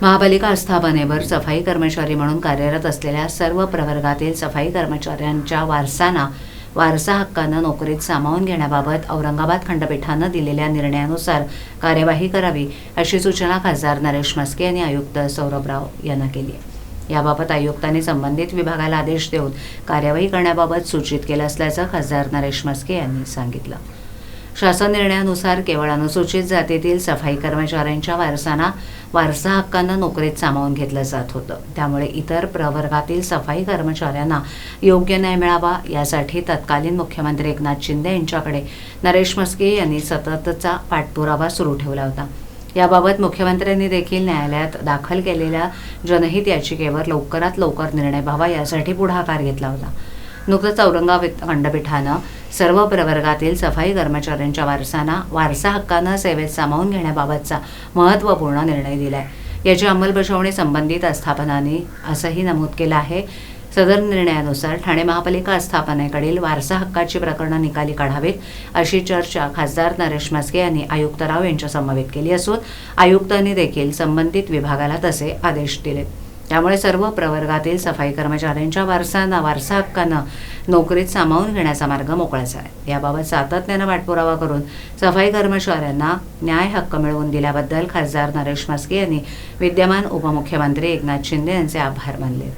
महापालिका आस्थापनेवर सफाई कर्मचारी म्हणून कार्यरत असलेल्या सर्व प्रवर्गातील सफाई कर्मचाऱ्यांच्या वारसा हक्कानं नोकरीत सामावून घेण्याबाबत औरंगाबाद खंडपीठानं दिलेल्या निर्णयानुसार कार्यवाही करावी अशी सूचना खासदार नरेश म्हस्के यांनी आयुक्त सौरभ राव यांना केली आहे। याबाबत आयुक्तांनी संबंधित विभागाला आदेश देऊन कार्यवाही करण्याबाबत सूचित केलं असल्याचं खासदार नरेश म्हस्के यांनी सांगितलं। शासन निर्णयानुसार केवळ अनुसूचित जातीतील सफाई कर्मचाऱ्यांच्या वारसा हक्कानं नोकरीत सामावून घेतलं जात होतं। त्यामुळे इतर प्रवर्गातील सफाई कर्मचाऱ्यांना योग्य न्याय मिळावा यासाठी तत्कालीन मुख्यमंत्री एकनाथ शिंदे यांच्याकडे नरेश म्हस्के यांनी सततचा पाठपुरावा सुरू ठेवला होता। याबाबत मुख्यमंत्र्यांनी देखील न्यायालयात दाखल केलेल्या जनहित याचिकेवर लवकरात लवकर निर्णय व्हावा यासाठी पुढाकार घेतला होता। नुकतंच औरंगाबाद खंडपीठानं सर्व प्रवर्गातील सफाई कर्मचाऱ्यांच्या वारसा हक्कानं सेवेत सामावून घेण्याबाबतचा महत्त्वपूर्ण निर्णय दिलाय। याची अंमलबजावणी संबंधित आस्थापनांनी असंही नमूद केलं आहे। सदर निर्णयानुसार ठाणे महापालिका आस्थापनेकडील वारसा हक्काची प्रकरणं निकाली काढावीत अशी चर्चा खासदार नरेश म्हस्के यांनी आयुक्त राव यांच्या समवेत केली असून आयुक्तांनी देखील संबंधित विभागाला तसे आदेश दिले। त्यामुळे सर्व प्रवर्गातील सफाई कर्मचाऱ्यांच्या वारसा हक्कानं नोकरीत सामावून घेण्याचा मार्ग मोकळा झाला। याबाबत सातत्यानं पाठपुरावा करून सफाई कर्मचाऱ्यांना न्याय हक्क मिळवून दिल्याबद्दल खासदार नरेश म्हस्के यांनी विद्यमान उपमुख्यमंत्री एकनाथ शिंदे यांचे आभार मानले।